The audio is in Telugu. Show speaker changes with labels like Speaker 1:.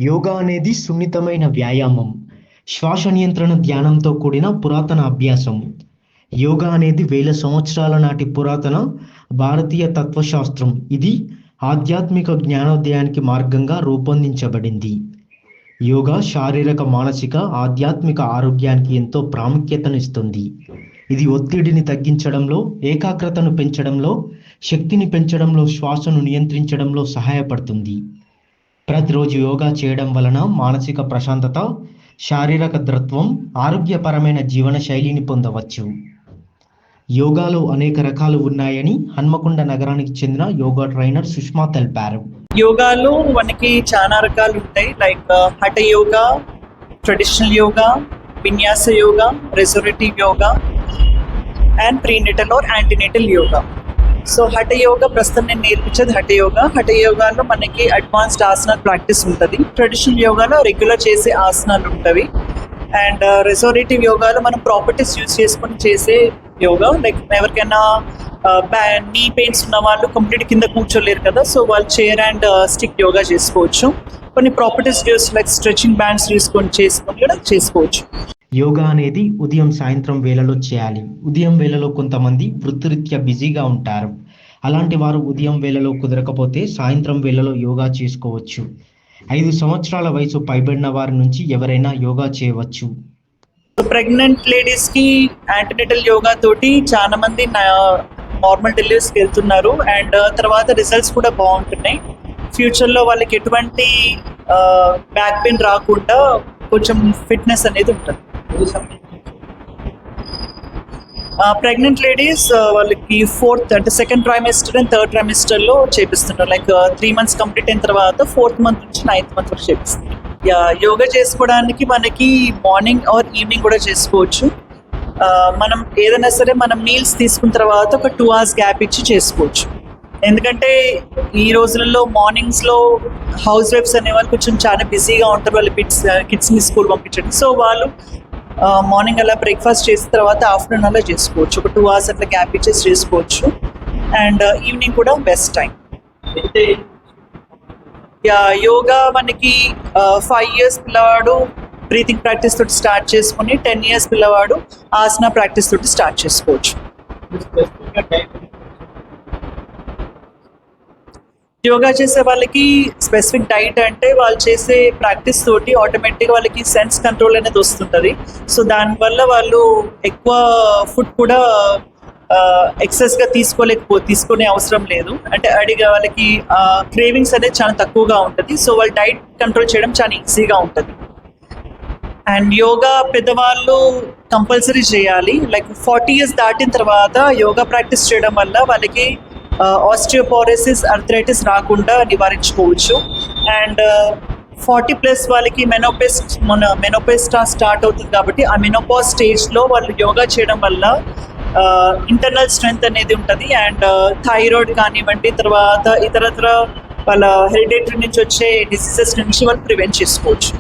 Speaker 1: యోగా అనేది సున్నితమైన వ్యాయామం, శ్వాస నియంత్రణ ధ్యానంతో కూడిన పురాతన అభ్యాసం. యోగా అనేది వేల సంవత్సరాల నాటి పురాతన భారతీయ తత్వశాస్త్రం. ఇది ఆధ్యాత్మిక జ్ఞానోదయానికి మార్గంగా రూపొందించబడింది. యోగా శారీరక, మానసిక, ఆధ్యాత్మిక ఆరోగ్యానికి ఎంతో ప్రాముఖ్యతనిస్తుంది. ఇది ఒత్తిడిని తగ్గించడంలో, ఏకాగ్రతను పెంచడంలో, శక్తిని పెంచడంలో, శ్వాసను నియంత్రించడంలో సహాయపడుతుంది. ప్రతిరోజు యోగా చేయడం వలన మానసిక ప్రశాంతత, శారీరక దృఢత్వం, ఆరోగ్యపరమైన జీవన శైలిని పొందవచ్చు. యోగాలో అనేక రకాలు ఉన్నాయని హన్మకొండ నగరానికి చెందిన యోగా ట్రైనర్ సుష్మా తెలిపారు.
Speaker 2: యోగాలో మనకి చాలా రకాలు ఉంటాయి. Like hatha yoga, traditional yoga, vinyasa yoga, restorative yoga and prenatal or antenatal yoga. So hatha yoga ప్రస్తుతం నేను నేర్పించేది హఠ యోగా. హఠ యోగాలో మనకి అడ్వాన్స్డ్ ఆసనాలు ప్రాక్టీస్ ఉంటుంది. ట్రెడిషనల్ యోగాలో రెగ్యులర్ చేసే ఆసనాలు ఉంటవి. అండ్ రెజొరేటివ్ యోగాలో మనం ప్రాపర్టీస్ యూజ్ చేసుకొని చేసే యోగా. లైక్ ఎవరికైనా నీ పెయిన్స్ ఉన్న వాళ్ళు కంప్లీట్ కింద కూర్చోలేరు కదా, సో వాళ్ళు చైర్ అండ్ స్టిక్ యోగా చేసుకోవచ్చు. కొన్ని properties use like stretching bands చేసుకొని కూడా చేసుకోవచ్చు.
Speaker 1: యోగా అనేది ఉదయం, సాయంత్రం వేళలో చేయాలి. ఉదయం వేళలో కొంతమంది వృత్తిరీత్యా బిజీగా ఉంటారు. అలాంటి వారు ఉదయం వేళలో కుదరకపోతే సాయంత్రం వేళలో యోగా చేసుకోవచ్చు. 5 సంవత్సరాల వయసు పైబడిన వారి నుంచి ఎవరైనా యోగా చేయవచ్చు.
Speaker 2: ప్రెగ్నెంట్ లేడీస్కి యాంటీనేటల్ యోగా తోటి చాలా మంది నార్మల్ డెలివరీస్కి వెళ్తున్నారు. అండ్ తర్వాత రిజల్ట్స్ కూడా బాగుంటున్నాయి. ఫ్యూచర్లో వాళ్ళకి ఎటువంటి బ్యాక్ పెయిన్ రాకుండా కొంచెం ఫిట్నెస్ అనేది ఉంటుంది. ప్రెగ్నెంట్ లేడీస్ వాళ్ళకి 4th అంటే 2nd ట్రైమెస్టర్ అండ్ 3rd ట్రైమెస్టర్లో చేపిస్తున్నారు. లైక్ 3 months కంప్లీట్ అయిన తర్వాత 4th month నుంచి 9th month వరకు చేపిస్తున్నారు. యోగా చేసుకోవడానికి మనకి మార్నింగ్ ఆర్ ఈవినింగ్ కూడా చేసుకోవచ్చు. మనం ఏదైనా సరే మనం మీల్స్ తీసుకున్న తర్వాత ఒక 2 hours గ్యాప్ ఇచ్చి చేసుకోవచ్చు. ఎందుకంటే ఈ రోజులలో మార్నింగ్స్లో హౌస్ వైఫ్స్ అనే వాళ్ళు కొంచెం చాలా బిజీగా ఉంటారు. వాళ్ళ కిడ్స్ని స్కూల్ పంపించండి. సో వాళ్ళు మార్నింగ్ అలా బ్రేక్ఫాస్ట్ చేసిన తర్వాత ఆఫ్టర్నూన్ అలా చేసుకోవచ్చు. ఒక 2 hours అట్లా గ్యాప్ ఇచ్చేసి చేసుకోవచ్చు. అండ్ ఈవినింగ్ కూడా బెస్ట్ టైం. యోగా మనకి 5 years పిల్లవాడు బ్రీతింగ్ ప్రాక్టీస్ తోటి స్టార్ట్ చేసుకుని 10 years పిల్లవాడు ఆసన ప్రాక్టీస్ తోటి స్టార్ట్ చేసుకోవచ్చు. యోగా చేసే వాళ్ళకి స్పెసిఫిక్ డైట్ అంటే వాళ్ళు చేసే ప్రాక్టీస్ తోటి ఆటోమేటిక్గా వాళ్ళకి సెన్స్ కంట్రోల్ అనేది వస్తుంటుంది. సో దానివల్ల వాళ్ళు ఎక్కువ ఫుడ్ కూడా ఎక్సెస్గా తీసుకునే అవసరం లేదు. అంటే అడిగా వాళ్ళకి క్రేవింగ్స్ అనేది చాలా తక్కువగా ఉంటుంది. సో వాళ్ళు డైట్ కంట్రోల్ చేయడం చాలా ఈజీగా ఉంటుంది. అండ్ యోగా పెద్దవాళ్ళు కంపల్సరీ చేయాలి. లైక్ 40 years దాటిన తర్వాత యోగా ప్రాక్టీస్ చేయడం వల్ల వాళ్ళకి ఆస్టియోపోరోసిస్, ఆర్థరైటిస్ రాకుండా నివారించుకోవచ్చు. అండ్ 40+ వాళ్ళకి మెనోపేస్ స్టార్ట్ అవుతుంది కాబట్టి ఆ మెనోపాజ్ స్టేజ్లో వాళ్ళు యోగా చేయడం వల్ల ఇంటర్నల్ స్ట్రెంగ్త్ అనేది ఉంటుంది. అండ్ థైరాయిడ్ కానివ్వండి, తర్వాత ఇతరత్ర వాళ్ళ హెరిడిటరీ నుంచి వచ్చే డిసీజెస్ నుంచి వాళ్ళు ప్రివెంట్ చేసుకోవచ్చు.